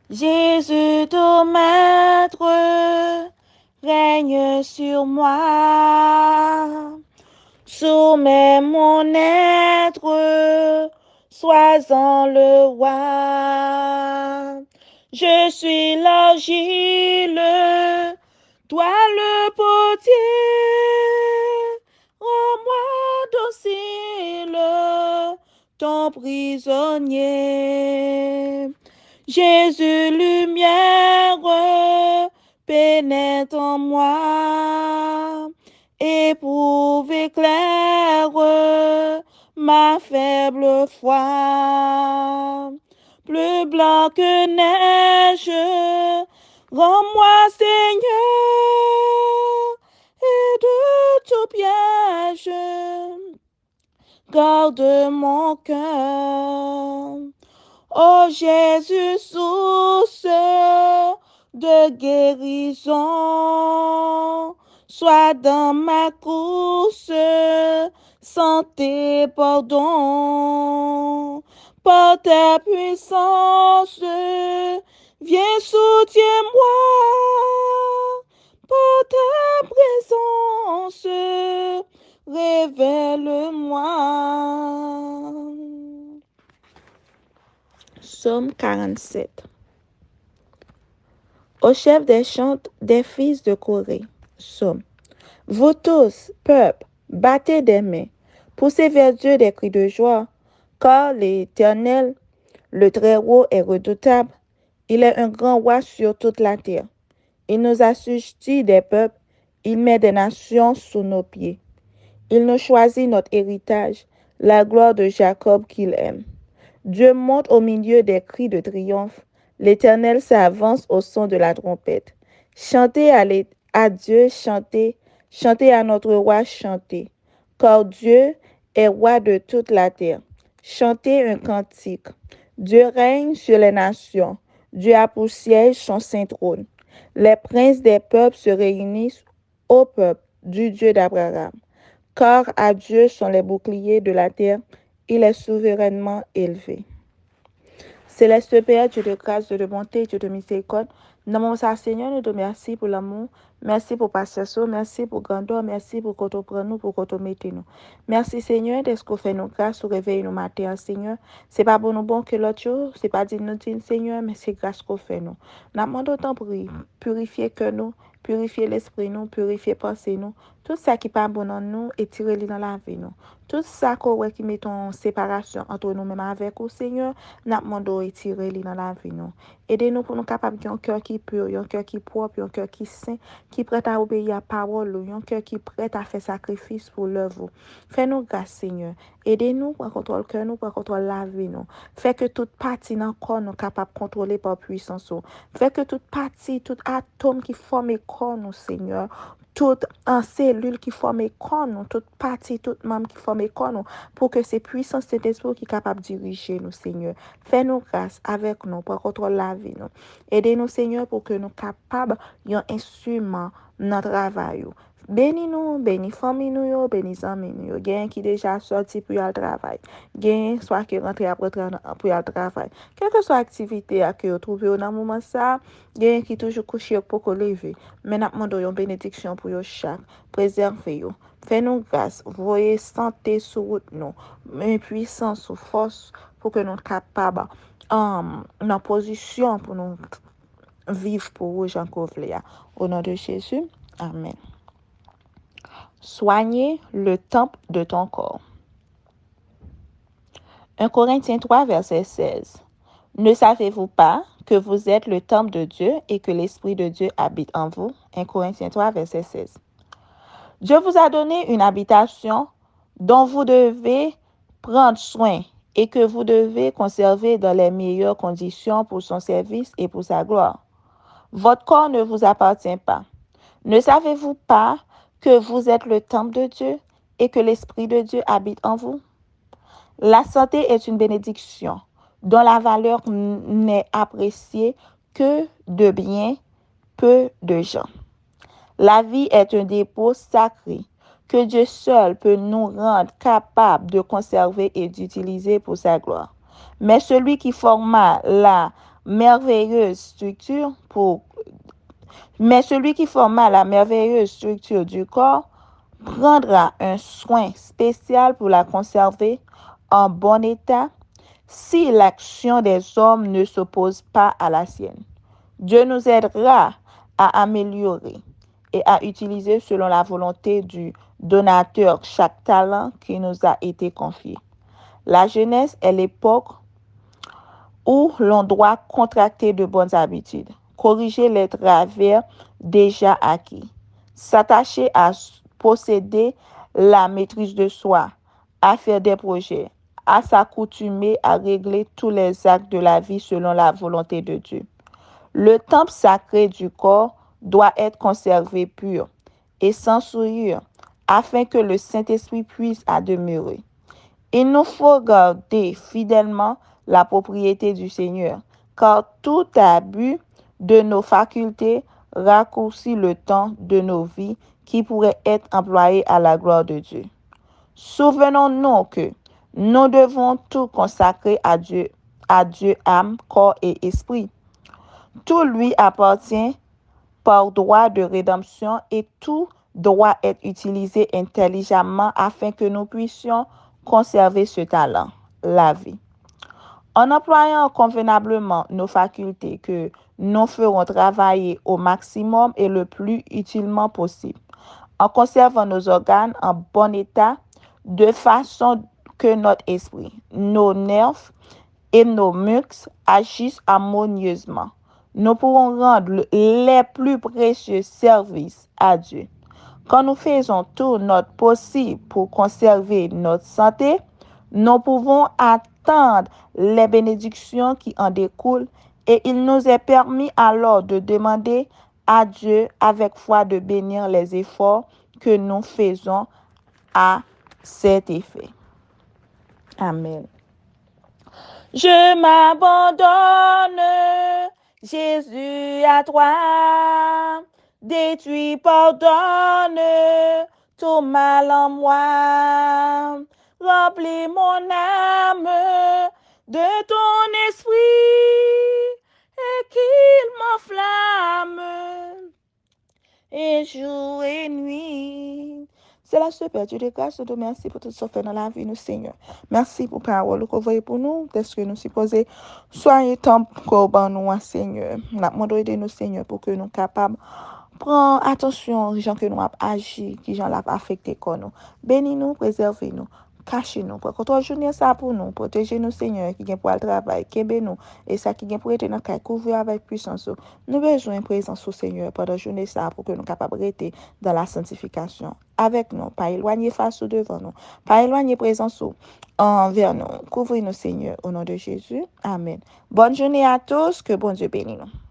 Jésus, ton maître, règne sur moi. Soumets mon être, sois-en le roi. Je suis l'argile, toi le potier. Rends-moi docile, ton prisonnier. Jésus, lumière, pénètre en moi. Éprouve, éclaire ma faible foi. Plus blanc que neige, rends-moi Seigneur, et de tout piège, garde mon cœur. Ô Jésus, source de guérison, sois dans ma course, santé, pardon. Par ta puissance, viens, soutiens-moi. Par ta présence, révèle-moi. Psaume 47. Au chef des chants des fils de Corée. Psaume. Vous tous, peuple, battez des mains, poussez vers Dieu des cris de joie, car l'Éternel, le Très-Haut, est redoutable. Il est un grand roi sur toute la terre. Il nous assujettit des peuples, il met des nations sous nos pieds. Il nous choisit notre héritage, la gloire de Jacob qu'il aime. Dieu monte au milieu des cris de triomphe. L'Éternel s'avance au son de la trompette. Chantez à Dieu, chantez, chantez à notre roi, chantez. Car Dieu est roi de toute la terre. Chantez un cantique. Dieu règne sur les nations. Dieu a pour siège son saint trône. Les princes des peuples se réunissent au peuple du Dieu d'Abraham. Car à Dieu sont les boucliers de la terre. Il est souverainement élevé. Céleste Père, Dieu de grâce, Dieu de bonté, Dieu de miséricorde, nous avons ça, Seigneur, nous te remercions pour l'amour, merci pour passer, merci pour grandeur, merci pour qu'on te prenne nous, pour qu'on te mette nous. Merci, Seigneur, d'être qu'on fait nos grâces, ou réveille nos matins, Seigneur. C'est pas pour nous bon que l'autre jour, c'est pas dire nous dire, Seigneur, mais c'est grâce qu'on fait nous. Nous demandons autant pour purifier que nous, purifier l'esprit nous, purifier pensée nous. Tout ça qui pas bon en nous, et tirer dans la vie nous. Tout ça qui met en séparation entre nous-mêmes avec vous, Seigneur, nous demandons et tirer dans la vie nous. Aidez-nous pour nous capables d'un cœur qui pur, un cœur qui propre, un cœur qui saint, qui prêt à obéir à la parole, un cœur qui prêt à faire sacrifice pour l'œuvre. Fais-nous grâce, Seigneur. Aidez-nous pour contrôler le cœur, nous pour contrôler la vie nous. Fait que toute partie dans le corps nous capable de contrôler par puissance. Fait que toute partie, tout atome qui forme le corps nous, Seigneur, toute cellule qui forme le corps nous, toute partie, toute membre qui forme le corps nous, pour que ces puissances de l'esprit qui est capable de diriger nous, Seigneur. Fais-nous grâce avec nous pour contrôler la vie nous. Aidez-nous, Seigneur, pour que nous capables d'un instrument dans notre travail. Bénis nous, bénis famille nous, bénis amis nous. Gain qui déjà sorti pour le travail. Gain soit qui rentre après pour le travail. Quelle que soit l'activité que vous trouvez dans le moment ça, gain qui toujours couché pour que lever. Mais nous demandons une bénédiction pour chaque. Préservez-vous. Fais-nous grâce. Voyez santé sur route nous. Puissance, sur force pour que nous soyons capables en position pour nous vivre pour vous, Jean Covléa. Au nom de Jésus, Amen. Soignez le temple de ton corps. 1 Corinthiens 3, verset 16. Ne savez-vous pas que vous êtes le temple de Dieu et que l'Esprit de Dieu habite en vous? 1 Corinthiens 3, verset 16. Dieu vous a donné une habitation dont vous devez prendre soin et que vous devez conserver dans les meilleures conditions pour son service et pour sa gloire. Votre corps ne vous appartient pas. Ne savez-vous pas que vous êtes le temple de Dieu et que l'Esprit de Dieu habite en vous? La santé est une bénédiction dont la valeur n'est appréciée que de bien peu de gens. La vie est un dépôt sacré que Dieu seul peut nous rendre capables de conserver et d'utiliser pour sa gloire. Mais celui qui forma la merveilleuse structure mais celui qui forma la merveilleuse structure du corps prendra un soin spécial pour la conserver en bon état si l'action des hommes ne s'oppose pas à la sienne. Dieu nous aidera à améliorer et à utiliser selon la volonté du donateur chaque talent qui nous a été confié. La jeunesse est l'époque où l'on doit contracter de bonnes habitudes, corriger les travers déjà acquis, s'attacher à posséder la maîtrise de soi, à faire des projets, à s'accoutumer à régler tous les actes de la vie selon la volonté de Dieu. Le temple sacré du corps doit être conservé pur et sans souillure afin que le Saint-Esprit puisse y demeurer. Il nous faut garder fidèlement la propriété du Seigneur, car tout abus de nos facultés raccourcit le temps de nos vies qui pourrait être employé à la gloire de Dieu. Souvenons-nous que nous devons tout consacrer à Dieu, âme, corps et esprit. Tout lui appartient par droit de rédemption et tout doit être utilisé intelligemment afin que nous puissions conserver ce talent, la vie. En employant convenablement nos facultés que nous ferons travailler au maximum et le plus utilement possible, en conservant nos organes en bon état, de façon que notre esprit, nos nerfs et nos muscles agissent harmonieusement. Nous pourrons rendre les plus précieux services à Dieu. Quand nous faisons tout notre possible pour conserver notre santé, nous pouvons attendre les bénédictions qui en découlent et il nous est permis alors de demander à Dieu avec foi de bénir les efforts que nous faisons à cet effet. Amen. Je m'abandonne, Jésus, à toi. Détruis, pardonne tout mal en moi. Remplis mon âme de ton esprit et qu'il m'enflamme et jour et nuit. C'est la super Dieu de grâce, de merci pour tout ce que fait dans la vie, nous, Seigneur. Merci pour la parole que vous voyez pour nous, de ce que nous supposons soyez temps pour nous, Seigneur. Nous demandons de nous, Seigneur, pour que nous soyons capables prends attention aux gens que nous avons agi, qui gens l'ont affecté comme nous. Bénis-nous, préservez-nous, cachez-nous. Pour que journée ça pour nous, protégez-nous, Seigneur, qui vient pour le travail, qui nous, et ça qui vient pour être dans le cas, couvrir avec puissance. Nous besoin de présence au Seigneur pendant la journée ça pour que nous soyons capables de rester dans la sanctification. Avec nous, pas éloigner face ou devant nous, pas éloigner présence envers nous. Couvrez-nous, Seigneur, au nom de Jésus. Amen. Bonne journée à tous, que bon Dieu bénisse nous.